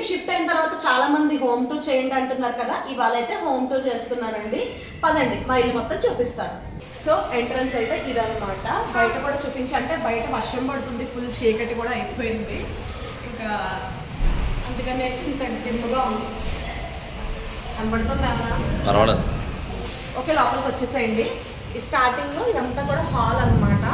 ఇంటికి షిఫ్ట్ అయిన తర్వాత చాలా మంది హోమ్ టూర్ చేయండి అంటున్నారు కదా, ఇవాళ అయితే హోమ్ టూర్ చేస్తున్నారండి. పదండి మా ఇల్లు మొత్తం చూపిస్తాను. సో ఎంట్రన్స్ అయితే ఇదనమాట. బయట కూడా చూపించి, అంటే బయట వర్షం పడుతుంది, ఫుల్ చీకటి కూడా అయిపోయింది, ఇంకా అందుకనేసి ఇంత డిమ్గా ఉంది. కనబడుతుంది ఏమన్నా? పర్వాలేదు. ఓకే, లోపలికి వచ్చేసేయండి. ఈ స్టార్టింగ్లో ఇదంతా కూడా హాల్ అనమాట.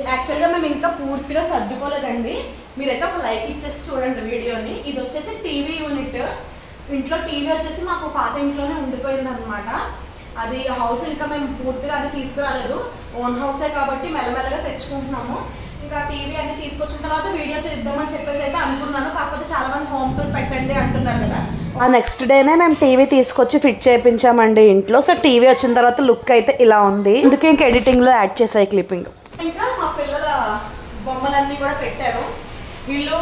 యాక్చువల్గా మేము ఇంకా పూర్తిగా సర్దుకోలేదండి. మీరైతే ఒక లైక్ ఇచ్చేసి చూడండి వీడియోని. ఇది వచ్చేసి టీవీ యూనిట్. ఇంట్లో టీవీ వచ్చేసి మాకు పాత ఇంట్లోనే ఉండిపోయింది అనమాట. అది హౌస్ ఇంకా మేము పూర్తిగా అన్ని తీసుకురాలేదు, ఓన్ హౌసే కాబట్టి మెల్లమెల్లగా తెచ్చుకుంటున్నాము. ఇంకా టీవీ అన్ని తీసుకొచ్చిన తర్వాత వీడియో తీద్దామని చెప్పేసి అయితే అనుకున్నాను. కాకపోతే చాలా మంది హోమ్ టూర్ పెట్టండి అంటున్నారు కదా, ఆ నెక్స్ట్ డేనే మేము టీవీ తీసుకొచ్చి ఫిట్ చేయించామండి ఇంట్లో. సో టీవీ వచ్చిన తర్వాత లుక్ అయితే ఇలా ఉంది. అందుకే ఇంకా ఎడిటింగ్లో యాడ్ చేసాయి క్లిప్పింగ్. ఇంకా మా పిల్లల బొమ్మలన్నీ కూడా పెట్టారు. వీళ్ళు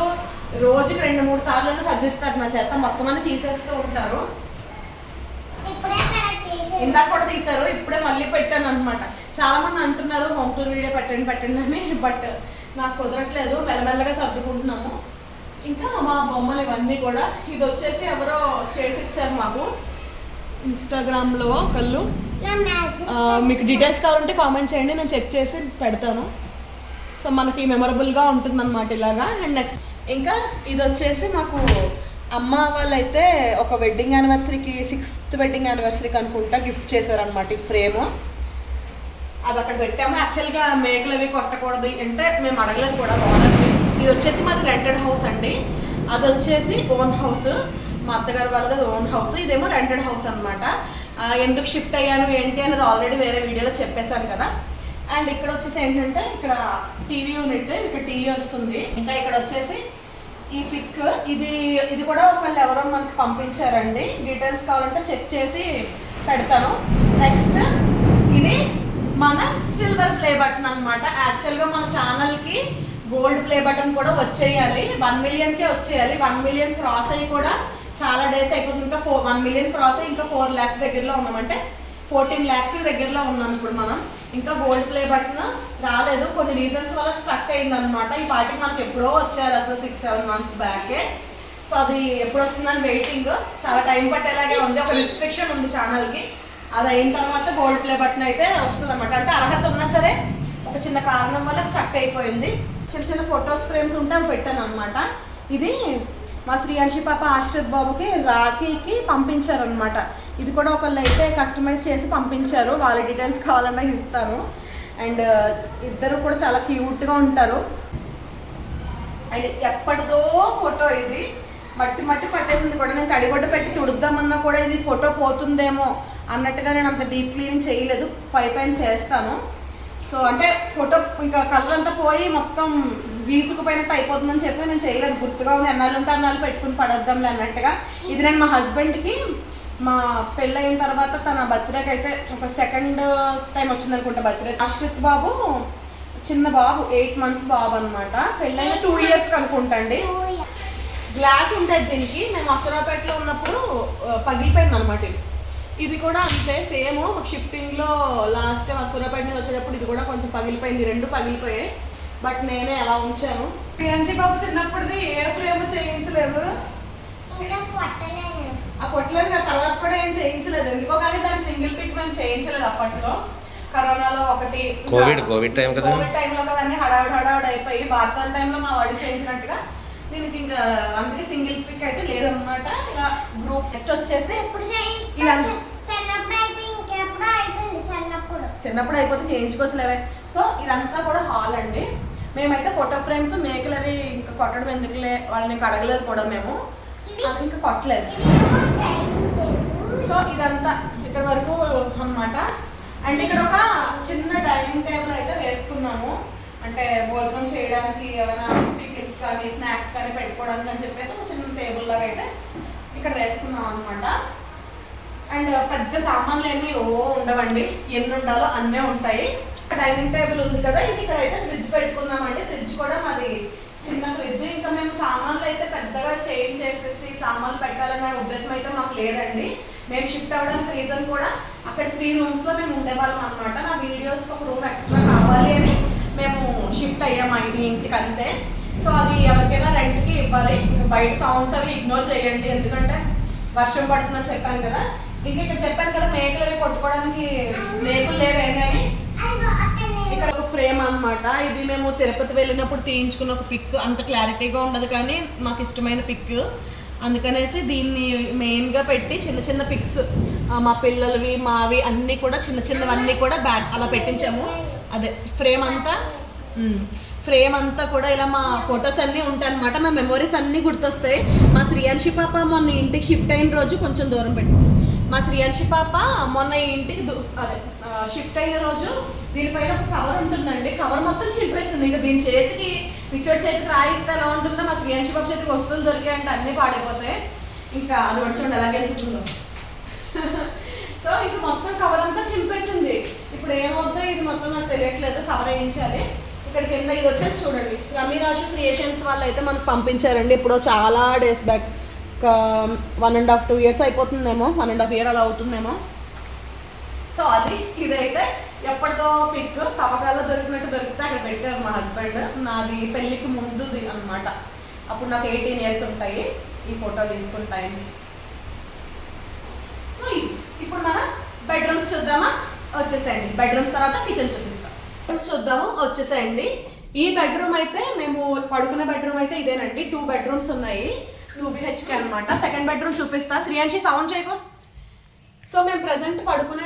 రోజుకి 2-3 సార్లు సర్దిస్తారు నా చేత, మొత్తం అన్ని తీసేస్తూ ఉంటారు. ఇందాక కూడా తీశారు, ఇప్పుడే మళ్ళీ పెట్టాను అనమాట. చాలా మంది అంటున్నారు హోమ్ టూర్ వీడియో పెట్టండి అని, బట్ నాకు కుదరట్లేదు. మెల్లమెల్లగా సర్దుకుంటున్నాము. ఇంకా మా బొమ్మలు ఇవన్నీ కూడా, ఇది వచ్చేసి ఎవరో చేసి ఇచ్చారు మాకు ఇన్స్టాగ్రామ్లో ఒకళ్ళు. మీకు డీటెయిల్స్ కావాలంటే కామెంట్ చేయండి, నేను చెక్ చేసి పెడతాను. సో మనకి మెమరబుల్గా ఉంటుంది అనమాట ఇలాగా. అండ్ నెక్స్ట్ ఇంకా ఇది వచ్చేసి మాకు అమ్మ వాళ్ళైతే ఒక వెడ్డింగ్ యానివర్సరీకి, 6th వెడ్డింగ్ యానివర్సరీకి అనుకుంటా గిఫ్ట్ చేశారనమాట ఈ ఫ్రేమ్. అది అక్కడ పెట్టాము. యాక్చువల్గా మేకలు అవి కొట్టకూడదు అంటే మేము అడగలేదు కూడా ఓనర్ని. ఇది వచ్చేసి మాది రెంటెడ్ హౌస్ అండి, అది వచ్చేసి ఓన్ హౌస్. మా అత్తగారు వాళ్ళది ఓన్ హౌస్, ఇదేమో రెంటెడ్ హౌస్ అనమాట. ఎందుకు షిఫ్ట్ అయ్యాను ఏంటి అనేది ఆల్రెడీ వేరే వీడియోలో చెప్పేశాను కదా. అండ్ ఇక్కడ వచ్చేసి ఏంటంటే ఇక్కడ టీవీ యూనిట్, ఇక్కడ టీవీ వస్తుంది. ఇంకా ఇక్కడ వచ్చేసి ఈ పిక్, ఇది కూడా ఒకళ్ళు ఎవరో మనకి పంపించారండి. డీటెయిల్స్ కావాలంటే చెక్ చేసి పెడతాను. నెక్స్ట్ ఇది మన సిల్వర్ ప్లే బటన్ అనమాట. యాక్చువల్గా మన ఛానల్కి గోల్డ్ ప్లే బటన్ కూడా వచ్చేయాలి, 1 మిలియన్కే వచ్చేయాలి. 1 మిలియన్ క్రాస్ అయ్యి కూడా చాలా డేస్ అయిపోతుంది. ఇంకా 1 మిలియన్ క్రాస్ అయ్యి ఇంకా 4 lakhs దగ్గరలో ఉన్నామంటే 14 lakhs దగ్గరలో ఉన్నాం ఇప్పుడు మనం. ఇంకా గోల్డ్ ప్లే బటన్ రాలేదు, కొన్ని రీజన్స్ వల్ల స్ట్రక్ అయిందనమాట. ఈ పార్టీకి మనకి ఎప్పుడో వచ్చారు అసలు 6-7 months బ్యాకే. సో అది ఎప్పుడు వస్తుందని వెయిటింగ్, చాలా టైం పట్టేలాగే ఉంది. ఒక రిస్ట్రిక్షన్ ఉంది ఛానల్కి, అది అయిన తర్వాత గోల్డ్ ప్లే బటన్ అయితే వస్తుంది అనమాట. అంటే అర్హత ఉన్నా సరే ఒక చిన్న కారణం వల్ల స్ట్రక్ అయిపోయింది. చిన్న చిన్న ఫొటోస్ ఫ్రేమ్స్ ఉంటే అవి పెట్టాను అనమాట. ఇది మా శ్రీయాంశి పాప ఆశ్రిత్ బాబుకి రాఖీకి పంపించారనమాట. ఇది కూడా ఒకళ్ళు అయితే కస్టమైజ్ చేసి పంపించారు, వాళ్ళ డీటెయిల్స్ కావాలన్నా ఇస్తాను. అండ్ ఇద్దరు కూడా చాలా క్యూట్గా ఉంటారు. అండ్ ఎప్పటిదో ఫోటో ఇది, మట్టి పట్టేసింది కూడా. నేను తడిగొడ్డ పెట్టి తుడుద్దామన్నా కూడా ఇది ఫోటో పోతుందేమో అన్నట్టుగా నేను అంత డీప్ క్లీనింగ్ చేయలేదు, పైన చేస్తాను. సో అంటే ఫోటో ఇంకా కలర్ అంతా పోయి మొత్తం వీసుకుపోయినట్టు అయిపోతుందని చెప్పి నేను చేయలేదు. గుర్తుగా ఉంది, ఎన్నాళ్ళు ఉంటే అన్నాళ్ళు పెట్టుకుని పడేద్దాంలే అన్నట్టుగా. ఇది నేను మా హస్బెండ్కి మా పెళ్ళయిన తర్వాత తన బర్త్డేకి అయితే ఒక 2nd టైం వచ్చింది అనుకుంటా బర్త్డే. ఆశ్రిత్ బాబు చిన్న బాబు, 8 months బాబు అనమాట. పెళ్ళైన 2 years అనుకుంటా అండి. గ్లాస్ ఉంటుంది దీనికి. మేము అసరాపేటలో ఉన్నప్పుడు పగిలిపోయింది అనమాట. ఇది కూడా అంతే సేమ్. షిఫ్టింగ్లో లాస్ట్ టైం అసరాపేట నుంచి వచ్చేటప్పుడు ఇది కూడా కొంచెం పగిలిపోయింది, 2 పగిలిపోయాయి. బట్ నేనే అలా ఉంచాను. ప్రియాంశి బాబు చిన్నప్పటిది ఏ ఫ్రేమ్ చేయించలేదు, ఆ పొట్టలేదు కదా, తర్వాత కూడా ఏం చేయించలేదు ఎందుకో. కానీ దాని సింగిల్ పిక్ మేము చేయించలేదు అప్పట్లో. కరోనాలో ఒకటి, కోవిడ్ టైంలో కదా అన్ని హడావిడి అయిపోయి. బార్సాల టైంలో మా వాడి చేయించినట్టుగా దీనికి ఇంకా అందుకే సింగిల్ పిక్ అయితే లేదనమాట. ఇలా గ్రూప్ నెక్స్ట్ వచ్చేసి చిన్నప్పుడు అయిపోతే చేయించుకోవచ్చులేవే. సో ఇదంతా కూడా హాల్ అండి. మేమైతే ఫోటో ఫ్రేమ్స్ మేకలు అవి ఇంకా కొట్టడం ఎందుకులే, వాళ్ళని ఇంకా అడగలేదు కూడా మేము, అవి ఇంకా కొట్టలేదు. సో ఇదంతా ఇక్కడ వరకు అనమాట. అండ్ ఇక్కడ ఒక చిన్న డైనింగ్ టేబుల్ అయితే వేసుకున్నాము, అంటే భోజనం చేయడానికి ఏమైనా పికిల్స్ కానీ స్నాక్స్ కానీ పెట్టుకోవడానికి అని చెప్పేసి ఒక చిన్న టేబుల్ లాగా అయితే ఇక్కడ వేసుకున్నాం అనమాట. అండ్ పెద్ద సామాన్లు ఏమీ ఉండవండి, ఎన్ని ఉండాలో అన్నీ ఉంటాయి. డైనింగ్ టేబుల్ ఉంది కదా, ఇక్కడ అయితే ఫ్రిడ్జ్ పెట్టుకున్నామండి. ఫ్రిడ్జ్ కూడా మాది చిన్న ఫ్రిడ్జ్. ఇంకా మేము సామాన్లు అయితే పెద్దగా చేంజ్ చేసేసి సామాన్లు పెట్టాలనే ఉద్దేశం అయితే మాకు లేదండి. మేము షిఫ్ట్ అవ్వడానికి రీజన్ కూడా అక్కడ 3 rooms మేము ఉండేవాళ్ళం అనమాట. నా వీడియోస్కి ఒక రూమ్ ఎక్స్ట్రా కావాలి అని మేము షిఫ్ట్ అయ్యాము ఈ ఇంటికి అంతే. సో అది ఎవరికైనా రెంట్కి ఇవ్వాలి. బయట సౌండ్స్ అవి ఇగ్నోర్ చేయండి, ఎందుకంటే వర్షం పడుతుందని చెప్పాను కదా. ఇంకా ఇక్కడ చెప్పాను కదా మేకలు అవి కొట్టుకోవడానికి మేకులు లేవేమి అని. ఇక్కడ ఒక ఫ్రేమ్ అన్నమాట, ఇది మేము తిరుపతి వెళ్ళినప్పుడు తీయించుకున్న ఒక పిక్. అంత క్లారిటీగా ఉండదు కానీ మాకు ఇష్టమైన పిక్, అందుకనేసి దీన్ని మెయిన్గా పెట్టి చిన్న చిన్న పిక్స్ మా పిల్లలవి మావి అన్నీ కూడా చిన్న చిన్నవన్నీ కూడా బ్యాగ్ అలా పెట్టించాము. అదే ఫ్రేమ్ అంతా కూడా ఇలా మా ఫొటోస్ అన్నీ ఉంటాయి అనమాట. మా మెమొరీస్ అన్నీ గుర్తొస్తాయి. మా శ్రీయాంశి పాప మొన్న ఇంటికి షిఫ్ట్ అయిన రోజు కొంచెం దూరం పెట్టి, మా శ్రీయాంశి పాప మొన్న ఇంటికి షిఫ్ట్ అయిన రోజు దీనిపైన ఒక కవర్ ఉంటుందండి, కవర్ మొత్తం చింపేసింది. ఇంకా దీని చేతికి పిచ్చోడి చేతికి రాయిస్తే ఎలా ఉంటుందో, మా శ్రీయాంశి పాప చేతికి వస్తువులు దొరికాయంటే అన్నీ పాడైపోతాయి. ఇంకా అది వచ్చి ఎలాగే వెళ్తుందో. సో ఇంక మొత్తం కవర్ అంతా చింపేసింది. ఇప్పుడు ఏమవుతుందో ఇది మొత్తం నాకు తెలియట్లేదు, కవర్ వేయించాలి. ఇక్కడ కింద ఇది వచ్చేసి చూడండి, రమీరాజు క్రియేషన్స్ వాళ్ళు అయితే మనకు పంపించారండి. ఇప్పుడు చాలా డేస్ బ్యాక్, 1.5 2 years అయిపోతుందేమో, 1.5 year అలా అవుతుందేమో. సో అది ఇదైతే ఎప్పటిదో పిక్, తవ్వకాల్లో దొరికినట్టు దొరికితే అక్కడ పెట్టారు మా హస్బెండ్. నాది పెళ్ళికి ముందుది అనమాట, అప్పుడు నాకు 18 years ఉంటాయి ఈ ఫోటో తీసుకున్న టైంకి. సో ఇప్పుడు మనం బెడ్రూమ్స్ చూద్దామా, వచ్చేసేయండి. బెడ్రూమ్స్ తర్వాత కిచెన్ చూపిస్తాం. చూద్దాము, వచ్చేసేయండి. ఈ బెడ్రూమ్ అయితే మేము పడుకునే బెడ్రూమ్ అయితే ఇదేనండి. 2 bedrooms ఉన్నాయి, 2 BHK అనమాట. సెకండ్ బెడ్రూమ్ చూపిస్తా. శ్రీయాంశి సౌండ్ చేయకు. సో మేము ప్రజెంట్ పడుకునే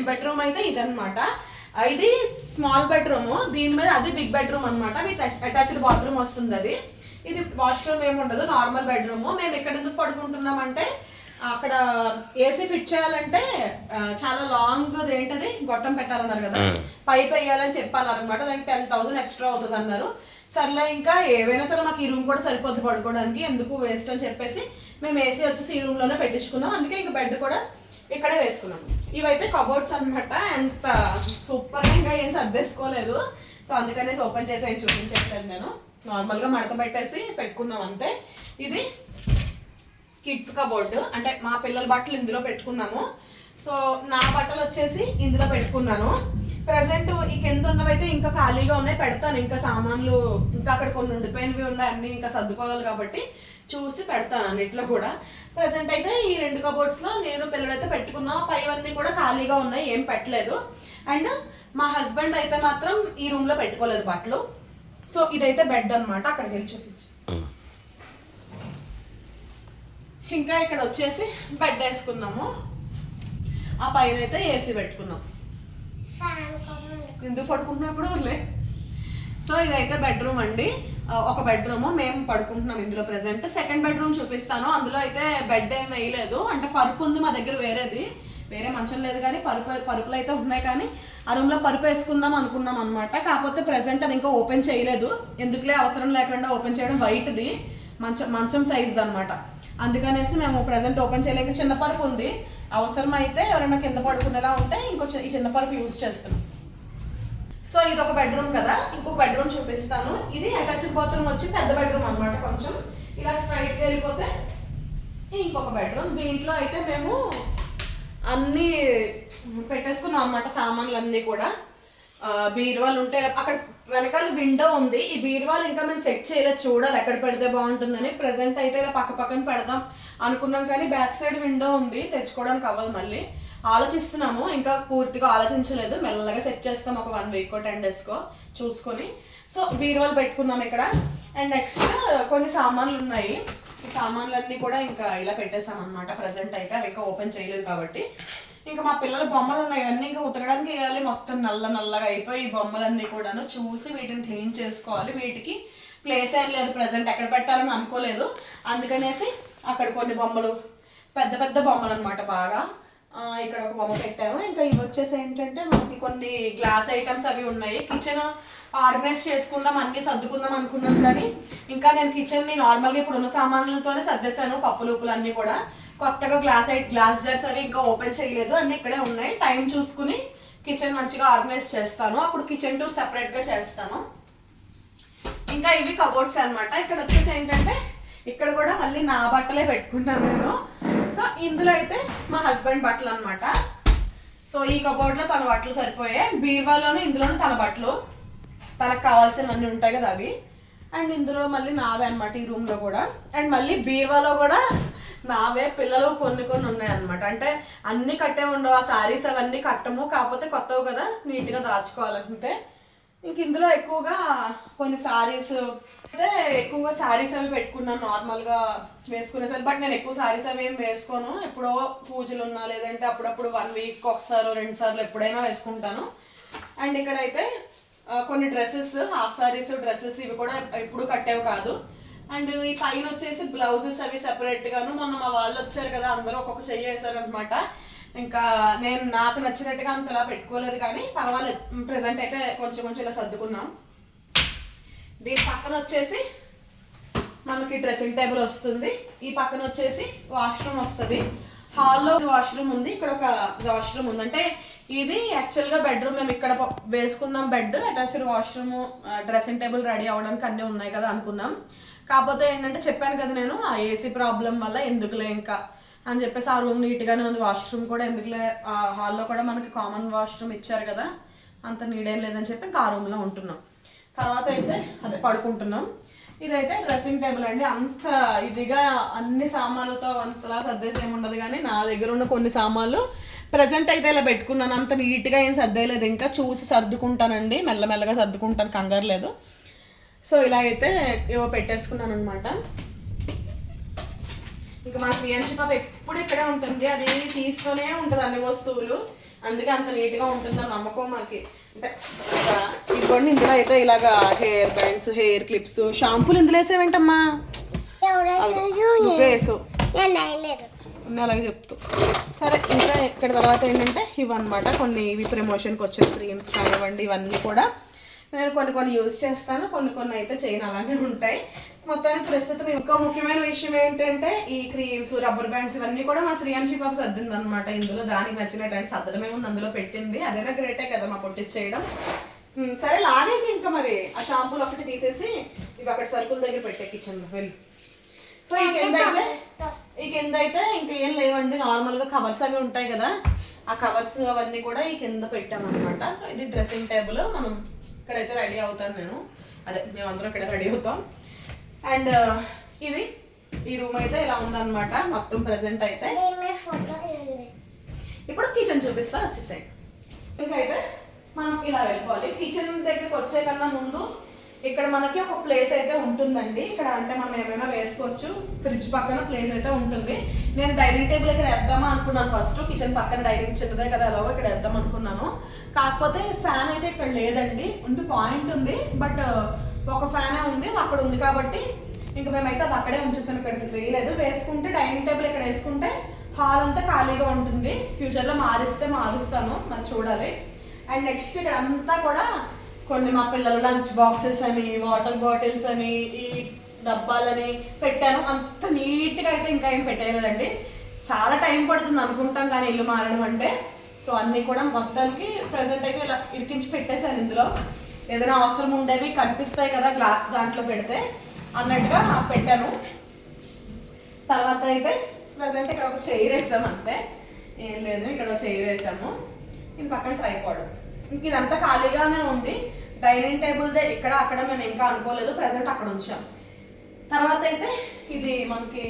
బెడ్రూమ్ అయితే ఇదనమాట. ఇది స్మాల్ బెడ్రూమ్, దీని మీద అది బిగ్ బెడ్రూమ్ అనమాట. విత్ అటాచ్డ్ బాత్రూమ్ వస్తుంది. అది ఇది వాష్రూమ్ ఏమి ఉండదు, నార్మల్ బెడ్రూమ్. మేము ఇక్కడ ఎందుకు పడుకుంటున్నామంటే అక్కడ ఏసీ ఫిట్ చేయాలంటే చాలా లాంగ్ ఏంటది గొట్టం పెట్టాలన్నారు కదా, పైప్ వేయాలని చెప్పాలన్నమాట. దానికి 10,000 ఎక్స్ట్రా అవుతుంది అన్నారు. సర్లే ఇంకా ఏవైనా సరే మాకు ఈ రూమ్ కూడా సరిపోద్ది పడుకోవడానికి, ఎందుకు వేస్ట్ అని చెప్పేసి మేము ఏసీ వచ్చేసి ఈ రూమ్లోనే పెట్టించుకున్నాం. అందుకే ఇంకా బెడ్ కూడా ఇక్కడే వేసుకున్నాం. ఇవైతే కబోర్డ్స్ అనమాట. అంత సూపర్గా ఇంకా ఏం సర్దేసుకోలేదు. సో అందుకనేసి ఓపెన్ చేసి చూపించట్లేదు నేను, నార్మల్గా మడత పెట్టేసి పెట్టుకున్నాం అంతే. ఇది కిడ్స్ కబోర్డ్, అంటే మా పిల్లల బట్టలు ఇందులో పెట్టుకున్నాము. సో నా బట్టలు వచ్చేసి ఇందులో పెట్టుకున్నాను. ప్రజెంట్ ఈ కింద ఉన్నవైతే ఇంకా ఖాళీగా ఉన్నాయి, పెడతాను. ఇంకా సామాన్లు ఇంకా అక్కడ కొన్ని ఉండిపోయినవి ఉన్నాయి, అన్నీ ఇంకా సర్దుకోవాలి కాబట్టి చూసి పెడతాను అన్నిట్లో కూడా. ప్రజెంట్ అయితే ఈ 2 కబోర్డ్స్లో నేను పిల్లలైతే పెట్టుకున్నా, పైవన్నీ కూడా ఖాళీగా ఉన్నాయి, ఏం పెట్టలేదు. అండ్ మా హస్బెండ్ అయితే మాత్రం ఈ రూమ్లో పెట్టుకోలేదు బట్టలు. సో ఇదైతే బెడ్ అనమాట, అక్కడికి వెళ్ళి చూపించు. ఇంకా ఇక్కడ వచ్చేసి బెడ్ వేసుకున్నాము, ఆ పైన అయితే ఏసీ పెట్టుకున్నాం. ఎందుకు పడుకుంటున్నప్పుడు లే. సో ఇదైతే బెడ్రూమ్ అండి, ఒక బెడ్రూమ్ మేము పడుకుంటున్నాం ఇందులో ప్రెసెంట్. సెకండ్ బెడ్రూమ్ చూపిస్తాను. అందులో అయితే బెడ్ ఏం వేయలేదు, అంటే పరుపు ఉంది మా దగ్గర, వేరే మంచం లేదు కానీ పరుపులు అయితే ఉన్నాయి. కానీ ఆ రూమ్లో పరుపు వేసుకుందాం అనుకున్నాం అనమాట. కాకపోతే ప్రెసెంట్ అది ఇంకా ఓపెన్ చేయలేదు, ఎందుకులే అవసరం లేకుండా ఓపెన్ చేయడం. వైట్ది మంచం సైజ్ది అనమాట, అందుకనేసి మేము ప్రెసెంట్ ఓపెన్ చేయలేక. చిన్న పరుపు ఉంది, అవసరం అయితే ఎవరైనా కింద పడుకునేలా ఉంటే ఈ చిన్న పరుపు యూజ్ చేస్తున్నాం. సో ఇది ఒక బెడ్రూమ్ కదా, ఇంకొక బెడ్రూమ్ చూపిస్తాను. ఇది అటాచ్డ్ బాత్రూమ్ వచ్చి పెద్ద బెడ్రూమ్ అనమాట. కొంచెం ఇలా స్ట్రైట్గా వెళ్ళిపోతే ఇంకొక బెడ్రూమ్. దీంట్లో అయితే మేము అన్నీ పెట్టేసుకున్నాం అనమాట, సామాన్లు అన్నీ కూడా. బీరువాలు ఉంటాయి అక్కడ, వెనకాల విండో ఉంది. ఈ బీరువాలు ఇంకా మేము సెట్ చేయలేదు, చూడాలి ఎక్కడ పెడితే బాగుంటుందని. ప్రెసెంట్ అయితే ఇలా పక్కన పెడదాం అనుకున్నాం, కానీ బ్యాక్ సైడ్ విండో ఉంది, తెచ్చుకోవడానికి అవ్వదు. మళ్ళీ ఆలోచిస్తున్నాము, ఇంకా పూర్తిగా ఆలోచించలేదు. మెల్లగా సెట్ చేస్తాం, ఒక 1 week 10 days చూసుకొని. సో బీరువాలు పెట్టుకున్నాం ఇక్కడ. అండ్ నెక్స్ట్ కొన్ని సామాన్లు ఉన్నాయి, ఈ సామాన్లన్నీ కూడా ఇంకా ఇలా పెట్టేసాం అనమాట. ప్రెసెంట్ అయితే అవి ఇంకా ఓపెన్ చేయలేదు కాబట్టి. ఇంకా మా పిల్లల బొమ్మలు ఉన్నాయి, ఇవన్నీ ఇంకా ఉతకడానికి వేయాలి. మొత్తం నల్లగా అయిపోయి ఈ బొమ్మలన్నీ కూడాను చూసి వీటిని క్లీన్ చేసుకోవాలి. వీటికి ప్లేస్ ఏం లేదు ప్రెసెంట్, ఎక్కడ పెట్టాలని అనుకోలేదు. అందుకనేసి అక్కడ కొన్ని బొమ్మలు, పెద్ద బొమ్మలు అనమాట బాగా. ఇక్కడ ఒక బొమ్మ పెట్టాము. ఇంకా ఇవి వచ్చేసి ఏంటంటే మనకి కొన్ని గ్లాస్ ఐటమ్స్ అవి ఉన్నాయి. కిచెన్ ఆర్గనైజ్ చేసుకుందాం, అన్నీ సర్దుకుందాం అనుకున్నాం, కానీ ఇంకా నేను కిచెన్ని నార్మల్గా ఇప్పుడు ఉన్న సామాన్లతోనే సర్దేశాను. పప్పులు ఉప్పులు అన్నీ కూడా. కొత్తగా గ్లాస్ జార్స్ అవి ఇంకా ఓపెన్ చేయలేదు, అన్నీ ఇక్కడే ఉన్నాయి. టైం చూసుకుని కిచెన్ మంచిగా ఆర్గనైజ్ చేస్తాను, అప్పుడు కిచెన్ టూర్ సెపరేట్గా చేస్తాను. ఇంకా ఇవి కబోర్డ్స్ అనమాట. ఇక్కడ వచ్చేసి ఏంటంటే ఇక్కడ కూడా మళ్ళీ నా బట్టలే పెట్టుకుంటాను నేను. సో ఇందులో అయితే మా హస్బెండ్ బట్టలు అనమాట. సో ఈ కబోర్డ్లో తన బట్టలు సరిపోయాయి, బీరువాలోను ఇందులోనూ తన బట్టలు, తనకు కావాల్సినవన్నీ ఉంటాయి కదా అవి. అండ్ ఇందులో మళ్ళీ నావే అనమాట ఈ రూమ్లో కూడా. అండ్ మళ్ళీ బీరువాలో కూడా నావే పిల్లలు కొన్ని ఉన్నాయన్నమాట. అంటే అన్నీ కట్టే ఉండవు, ఆ శారీస్ అవన్నీ కట్టము, కాకపోతే కొత్తవి కదా నీట్గా దాచుకోవాలంటే. ఇంక ఇందులో ఎక్కువగా కొన్ని శారీస్ అయితే ఎక్కువగా శారీస్ అవి పెట్టుకున్నాను నార్మల్గా వేసుకునేసరికి. బట్ నేను ఎక్కువ శారీస్ అవి ఏం వేసుకోను, ఎప్పుడో పూజలు ఉన్నా లేదంటే అప్పుడప్పుడు 1 వీక్ ఒకసారి 2 సార్లు ఎప్పుడైనా వేసుకుంటాను. అండ్ ఇక్కడైతే కొన్ని డ్రెస్సెస్, హాఫ్ శారీస్ డ్రెస్సెస్ ఇవి కూడా ఎప్పుడు కట్టేవి కాదు. అండ్ ఈ పైన వచ్చేసి బ్లౌజెస్ అవి సెపరేట్గాను. మొన్న మా వాళ్ళు వచ్చారు కదా, అందరూ ఒక్కొక్క చెయ్యి వేసారు అనమాట. ఇంకా నేను నాకు నచ్చినట్టుగా అంతలా పెట్టుకోలేదు, కానీ పర్వాలేదు, ప్రెసెంట్ అయితే కొంచెం ఇలా సర్దుకున్నాం. దీని పక్కన వచ్చేసి మనకి డ్రెస్సింగ్ టేబుల్ వస్తుంది, ఈ పక్కన వచ్చేసి వాష్రూమ్ వస్తుంది. హాల్లో వాష్రూమ్ ఉంది, ఇక్కడ ఒక వాష్రూమ్ ఉంది. అంటే ఇది యాక్చువల్గా బెడ్రూమ్, మేము ఇక్కడ వేసుకున్నాం bed, attached washroom, dressing table ready అవ్వడానికి అన్నీ ఉన్నాయి కదా అనుకున్నాం. కాకపోతే ఏంటంటే చెప్పాను కదా నేను, ఆ ఏసీ ప్రాబ్లం వల్ల ఎందుకులే ఇంకా అని చెప్పేసి ఆ రూమ్ నీట్గానే ఉంది, వాష్రూమ్ కూడా ఎందుకులే, ఆ హాల్లో కూడా మనకి కామన్ వాష్రూమ్ ఇచ్చారు కదా, అంత నీడేం లేదని చెప్పి ఇంకా ఆ రూమ్లో ఉంటున్నాం. తర్వాత అయితే అదే పడుకుంటున్నాం. ఇదైతే డ్రెస్సింగ్ టేబుల్ అండి. అంత ఇదిగా అన్ని సామాన్లతో అంతలా సర్దేసి ఏమి ఉండదు, కానీ నా దగ్గర ఉన్న కొన్ని సామాన్లు ప్రజెంట్ అయితే ఇలా పెట్టుకున్నాను. అంత నీట్గా ఏం సర్దేయలేదు, ఇంకా చూసి సర్దుకుంటానండి, మెల్లమెల్లగా సర్దుకుంటాను, కంగారు లేదు. సో ఇలా అయితే ఏవో పెట్టేసుకున్నాను అనమాట. ఇంకా మా శ్రీయాన్షి పాప ఎప్పుడు ఇక్కడే ఉంటుంది, అది తీసుకొనే ఉంటుంది అన్ని వస్తువులు, అందుకే అంత నీట్గా ఉంటుందని నమ్మకం మాకి. అంటే ఇదిగోండి, ఇందులో అయితే ఇలాగా హెయిర్ బ్యాండ్స్, హెయిర్ క్లిప్స్, షాంపూలు ఇందులో వేసేవేంటమ్మా, వేసు అలాగే చెప్తూ. సరే, ఇంకా ఇక్కడ తర్వాత ఏంటంటే ఇవన్నమాట కొన్ని, ఇవి ప్రమోషన్కి వచ్చే క్రీమ్స్ కానివ్వండి, ఇవన్నీ కూడా నేను కొన్ని యూజ్ చేస్తాను, కొన్ని అయితే చేయను, అలానే ఉంటాయి. మొత్తానికి ప్రస్తుతం ఇంకా ముఖ్యమైన విషయం ఏంటంటే ఈ క్రీమ్స్, రబ్బర్ బ్యాండ్స్ ఇవన్నీ కూడా మా శ్రీయాన్షి పాప సర్దింది అనమాట. ఇందులో దానికి నచ్చినట్టు సర్దడమే ఉంది, అందులో పెట్టింది, అదైనా గ్రేటే కదా మా పొట్టిచ్చేయడం. సరే లాగే ఇంకా మరి ఆ షాంపూలు ఒకటి తీసేసి ఇవి అక్కడ సరుకుల దగ్గర పెట్టెక్కించండి వెళ్ళి. సో ఈ కింద అయితే ఇంకా ఏం లేవండి, నార్మల్గా కవర్స్ అవి ఉంటాయి కదా, ఆ కవర్స్ అవన్నీ కూడా ఈ కింద పెట్టాను అనమాట. సో ఇది డ్రెస్సింగ్ టేబుల్, మనం ఇక్కడైతే రెడీ అవుతాను నేను, అదే మేమందరం ఇక్కడ రెడీ అవుతాం. అండ్ ఇది ఈ రూమ్ అయితే ఇలా ఉందన్నమాట మొత్తం ప్రెసెంట్ అయితే. ఇప్పుడు కిచెన్ చూపిస్తా, వచ్చేసాయి. ఇంకైతే మనం ఇలా వెళ్ళిపోవాలి. కిచెన్ దగ్గరికి వచ్చే కన్నా ముందు ఇక్కడ మనకి ఒక ప్లేస్ అయితే ఉంటుందండి. ఇక్కడ అంటే మనం ఏమైనా వేసుకోవచ్చు, ఫ్రిడ్జ్ పక్కన ప్లేస్ అయితే ఉంటుంది. నేను డైనింగ్ టేబుల్ ఇక్కడ వేద్దామా అనుకున్నాను ఫస్ట్, కిచెన్ పక్కన డైనింగ్ చిన్నదే కదా ఎలాగో ఇక్కడ వేద్దాం అనుకున్నాను. కాకపోతే ఫ్యాన్ అయితే ఇక్కడ లేదండి, ఉంది పాయింట్ ఉంది, బట్ ఒక ఫ్యానే ఉంది, అక్కడ ఉంది కాబట్టి ఇంకా మేమైతే అది అక్కడే ఉంచేసాను, ఇక్కడికి వేయలేదు. వేసుకుంటే డైనింగ్ టేబుల్ ఇక్కడ వేసుకుంటే హాల్ అంతా ఖాళీగా ఉంటుంది. ఫ్యూచర్లో మారుస్తాను, మరి చూడాలి. అండ్ నెక్స్ట్ ఇక్కడ అంతా కూడా కొన్ని మా పిల్లలు లంచ్ బాక్సెస్ అని, వాటర్ బాటిల్స్ అని, ఈ డబ్బాలని పెట్టాను. అంత నీట్గా అయితే ఇంకా ఏం పెట్టేయలేదండి, చాలా టైం పడుతుంది అనుకుంటాం కానీ ఇల్లు మారడం అంటే. సో అన్నీ కూడా మొత్తానికి ప్రజెంట్ అయితే ఇలా ఇరికించి పెట్టేశాను. ఇందులో ఏదైనా అవసరం ఉండేవి కనిపిస్తాయి కదా గ్లాస్ దాంట్లో పెడితే అన్నట్టుగా పెట్టాను. తర్వాత అయితే ప్రజెంట్ ఇక్కడ ఒక చైర్ వేసాము, అంతే, ఏం లేదు. ఇక్కడ ఒక చైర్ వేసాము, ఇది పక్కన ట్రైపాడ్. ఇంక ఇదంతా ఖాళీగానే ఉంది. డైనింగ్ టేబుల్దే ఇక్కడ అక్కడ మేము ఇంకా అనుకోలేదు, ప్రజెంట్ అక్కడ ఉంచాం. తర్వాత అయితే ఇది మనకి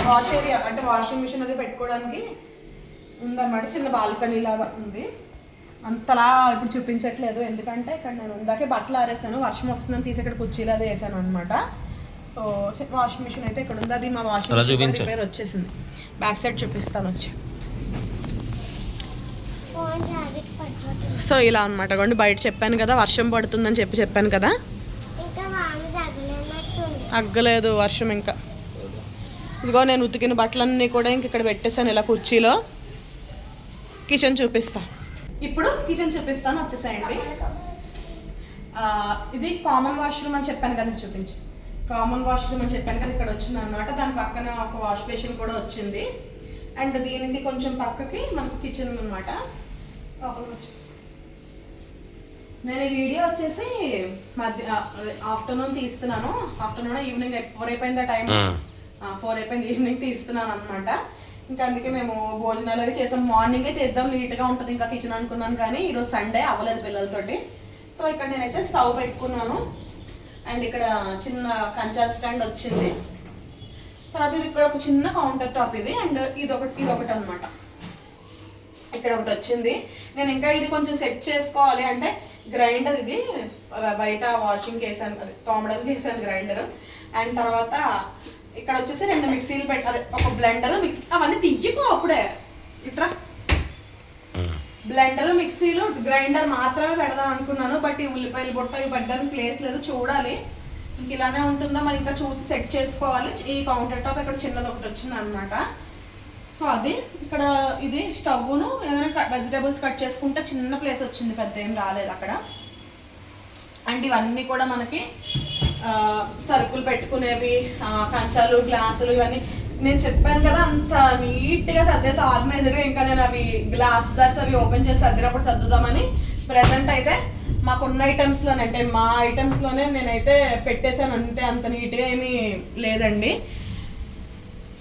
వాష్ ఏరియా, అంటే వాషింగ్ మిషన్ అది పెట్టుకోవడానికి ఉందన్నమాట, చిన్న బాల్కనీ లాగా ఉంది. అంతలా ఇప్పుడు చూపించట్లేదు, ఎందుకంటే ఇక్కడ నేను ఇందాకే బట్టలు ఆరేసాను, వర్షం వస్తుందని తీసి ఇక్కడ కుర్చీలు అది వేసాను అనమాట. సో వాషింగ్ మిషన్ అయితే ఇక్కడ ఉంది, అది మా వాషింగ్ మిషన్ రిపేర్ వచ్చేసింది. బ్యాక్ సైడ్ చూపిస్తాను వచ్చి. సో ఇలా అనమాట కొండి, బయట చెప్పాను కదా వర్షం పడుతుందని చెప్పాను కదా, తగ్గలేదు వర్షం. ఇంకా ఇదిగో నేను ఉతికిన బట్టలన్నీ కూడా ఇంక ఇక్కడ పెట్టేసాను ఇలా కుర్చీలో. కిచెన్ చూపిస్తా, ఇప్పుడు కిచెన్ చూపిస్తాను, వచ్చేసాయండి. ఇది కామన్ వాష్రూమ్ అని చెప్పాను కదా, చూపించి కామన్ వాష్రూమ్ అని చెప్పాను కదా, ఇక్కడ వచ్చింది అనమాట. దాని పక్కన ఒక వాష్ బేసిన్ కూడా వచ్చింది. అండ్ దీనికి కొంచెం పక్కకి మనకు కిచెన్ అనమాట. నేను ఈ వీడియో వచ్చేసి ఆఫ్టర్నూన్ తీస్తున్నాను, ఆఫ్టర్నూన్ ఈవినింగ్ 4 అయిపోయింది, టైం 4 అయిపోయింది, ఈవినింగ్ తీస్తున్నాను అనమాట. ఇంకా అందుకే మేము భోజనాలు అవి చేసాం. మార్నింగే తీద్దాం, నీట్గా ఉంటుంది ఇంకా కిచెన్ అనుకున్నాను, కానీ ఈరోజు సండే అవ్వలేదు పిల్లలతోటి. సో ఇక్కడ నేనైతే స్టవ్ పెట్టుకున్నాను. అండ్ ఇక్కడ చిన్న కంచాల స్టాండ్ వచ్చింది. తర్వాత ఇది ఇక్కడ ఒక చిన్న కౌంటర్ టాప్ ఇది, అండ్ ఇదొకటి అనమాట. ఇక్కడ ఒకటి వచ్చింది. నేను ఇంకా ఇది కొంచెం సెట్ చేసుకోవాలి. అంటే గ్రైండర్ ఇది బయట వాషింగ్ వేసాను, అది తోమడానికి వేసాను గ్రైండర్. అండ్ తర్వాత ఇక్కడ వచ్చేసి 2 మిక్సీలు అదే ఒక బ్లెండర్, అవన్నీ తీయకు అప్పుడే ఇట్రా. బ్లెండర్, మిక్సీలు, గ్రైండర్ మాత్రమే పెడదాం అనుకున్నాను. బట్ ఈ ఉల్లిపాయలు బుట్ట ఇవి పెట్టడానికి ప్లేస్ లేదు. చూడాలి ఇంక ఇలానే ఉంటుందా మరి, ఇంకా చూసి సెట్ చేసుకోవాలి. ఈ కౌంటర్ టాప్ ఇక్కడ చిన్నది ఒకటి వచ్చింది అనమాట. సో అది ఇక్కడ ఇది స్టవ్ను ఏదైనా వెజిటేబుల్స్ కట్ చేసుకుంటే చిన్న ప్లేస్ వచ్చింది, పెద్ద ఏం రాలేదు అక్కడ. అండ్ ఇవన్నీ కూడా మనకి సరుకులు పెట్టుకునేవి, కంచాలు, గ్లాసులు, ఇవన్నీ నేను చెప్పాను కదా అంత నీట్గా సర్దేసి ఆర్గనైజ్డ్గా. ఇంకా నేను అవి గ్లాస్ జార్స్ అవి ఓపెన్ చేసి సర్దినప్పుడు సర్దుదామని. ప్రెసెంట్ అయితే మాకున్న ఐటమ్స్లోనే, అంటే మా ఐటమ్స్లోనే నేనైతే పెట్టేశాను అంతే. అంత నీట్గా ఏమీ లేదండి.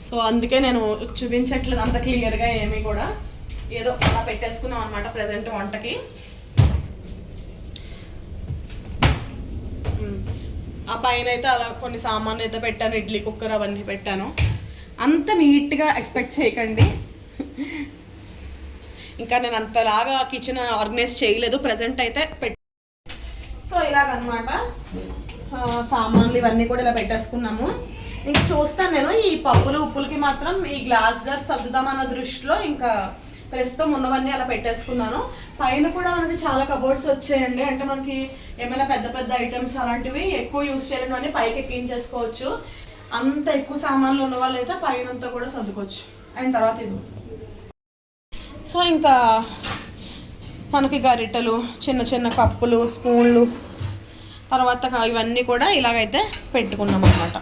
సో అందుకే నేను చూపించట్లేదు అంత క్లియర్గా ఏమీ కూడా. ఏదో అలా పెట్టేసుకున్నాం అనమాట ప్రెసెంట్ వంటకి. ఆ పైన అయితే అలా కొన్ని సామాన్లు అయితే పెట్టాను, ఇడ్లీ కుక్కర్ అవన్నీ పెట్టాను. అంత నీట్గా ఎక్స్పెక్ట్ చేయకండి. ఇంకా నేను అంతలాగా కిచెన్ ఆర్గనైజ్ చేయలేదు ప్రెసెంట్ అయితే సో ఇలాగనమాట సామాన్లు ఇవన్నీ కూడా ఇలా పెట్టేసుకున్నాము. ఇంక చూస్తాను నేను ఈ పప్పులు ఉప్పులకి మాత్రం ఈ గ్లాస్ జార్ సర్దుదామన్న దృష్టిలో ఇంకా ప్రస్తుతం ఉన్నవన్నీ అలా పెట్టేసుకున్నాను. పైన కూడా మనకి చాలా కబోర్డ్స్ వచ్చాయండి. అంటే మనకి ఏమైనా పెద్ద పెద్ద ఐటమ్స్ అలాంటివి ఎక్కువ యూజ్ చేయలేని పైకి ఎక్కించేసుకోవచ్చు. అంత ఎక్కువ సామాన్లు ఉన్న వాళ్ళు అయితే పైన అంతా కూడా సర్దుకోవచ్చు. అండ్ తర్వాత ఇది సో ఇంకా మనకి గరిటెలు, చిన్న చిన్న కప్పులు, స్పూన్లు, తర్వాత ఇవన్నీ కూడా ఇలాగైతే పెట్టుకున్నాం అన్నమాట.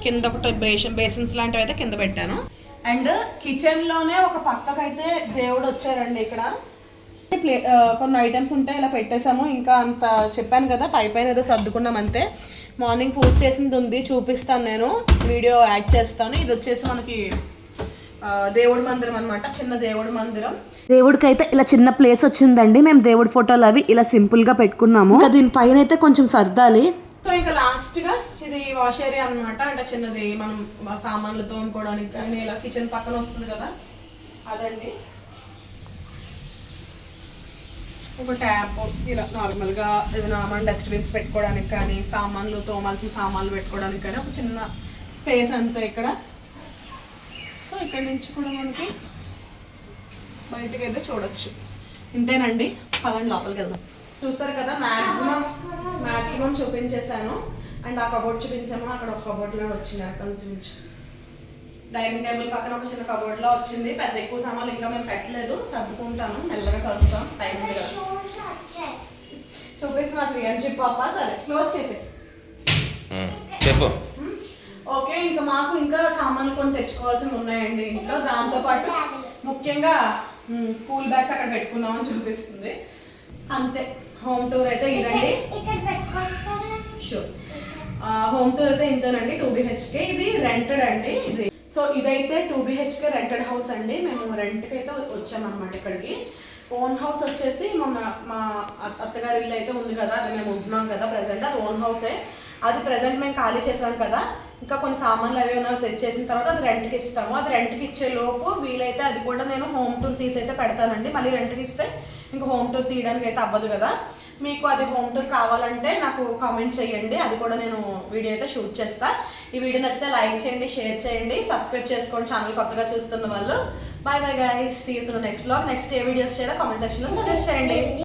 కింద ఒకటి బేసిన్స్ లాంటివి అయితే కింద పెట్టాను. అండ్ కిచెన్లోనే ఒక పక్కకైతే దేవుడు వచ్చారండి. ఇక్కడ కొన్ని ఐటమ్స్ ఉంటాయి ఇలా పెట్టేసాము. ఇంకా అంత చెప్పాను కదా పైన ఏదో సర్దుకున్నాం అంతే. మార్నింగ్ పూజ చేసింది ఉంది, చూపిస్తాను, నేను వీడియో యాడ్ చేస్తాను. ఇది వచ్చేసి మనకి దేవుడి మందిరం అనమాట, చిన్న దేవుడి మందిరం. దేవుడికి అయితే ఇలా చిన్న ప్లేస్ వచ్చిందండి. మేము దేవుడి ఫోటోలు అవి ఇలా సింపుల్గా పెట్టుకున్నాము. దీనిపైన అయితే కొంచెం సర్దాలి. సో ఇంకా లాస్ట్గా ఇది వాష్ ఏరియా అనమాట. అంటే చిన్నది మనం సామాన్లు తోముకోవడానికి కానీ ఇలా కిచెన్ పక్కన వస్తుంది కదా అదండి. ఒక ట్యాప్ ఇలా నార్మల్గా ఏదైనా మన డస్ట్బిన్స్ పెట్టుకోవడానికి కానీ, సామాన్లు తోమాల్సిన సామాన్లు పెట్టుకోవడానికి కానీ ఒక చిన్న స్పేస్ అంతా ఇక్కడ. సో ఇక్కడ నుంచి కూడా మనకి బయటకు అయితే చూడొచ్చు. ఇంతేనండి, పదండి లోపలికి వెళ్దాం. చూస్తారు కదా మ్యాక్సిమం చూపించేశాను. అండ్ ఆ కబోర్డ్ చూపించాము, అక్కడ ఒక కబోర్డ్లో వచ్చింది. అక్కడ చూపించు. డైనింగ్ టేబుల్ పక్కన ఒక చిన్న కబోర్డ్లో వచ్చింది. పెద్ద ఎక్కువ సామాన్లు ఇంకా మేము పెట్టలేదు, సర్దుకుంటాను, మెల్లగా సర్దుతాం, టైం ఉంది కదా. చూపిస్తున్నా శ్రీయాన్షిప్ పాప. సరే క్లోజ్ చేసే చెప్పు. ఓకే, ఇంకా మాకు ఇంకా సామాన్లు కొన్ని తెచ్చుకోవాల్సినవి ఉన్నాయండి ఇంట్లో. దాంతోపాటు ముఖ్యంగా స్కూల్ బ్యాగ్స్ అక్కడ పెట్టుకుందామని చూపిస్తుంది. అంతే. హోమ్ టూర్ అయితే ఇదండి. షూర్. హోమ్ టూర్ అయితే ఇంతేనండి. 2 BHK ఇది రెంటెడ్ అండి. ఇది సో ఇదైతే 2 BHK రెంటెడ్ హౌస్ అండి. మేము రెంట్కి అయితే వచ్చామన్నమాట ఇక్కడికి. ఓన్ హౌస్ వచ్చేసి మా అత్తగారి ఇల్లు అయితే ఉంది కదా, అది మేము ఉంటున్నాం కదా ప్రెసెంట్. అది ఓన్ హౌసే. అది ప్రెసెంట్ మేము ఖాళీ చేసాం కదా. ఇంకా కొన్ని సామాన్లు అవి ఉన్నాయో తెచ్చేసిన తర్వాత అది రెంట్కి ఇస్తాము. అది రెంట్కి ఇచ్చే లోపు వీలైతే అది కూడా నేను హోమ్ టూర్ తీసైతే పెడతానండి. మళ్ళీ రెంట్కి ఇస్తే ఇంకా హోమ్ టూర్ తీయడానికి అయితే అవ్వదు కదా. మీకు అది హోమ్ టూర్ కావాలంటే నాకు కామెంట్ చేయండి, అది కూడా నేను వీడియో అయితే షూట్ చేస్తాను. ఈ వీడియో నచ్చితే లైక్ చేయండి, షేర్ చేయండి, సబ్స్క్రైబ్ చేసుకోండి ఛానల్ కొత్తగా చూస్తున్న వాళ్ళు. Bye bye guys, see you in the next vlog. Next ఏ వీడియోస్ చేయాలో కామెంట్ సెక్షన్లో సజెస్ట్ చేయండి.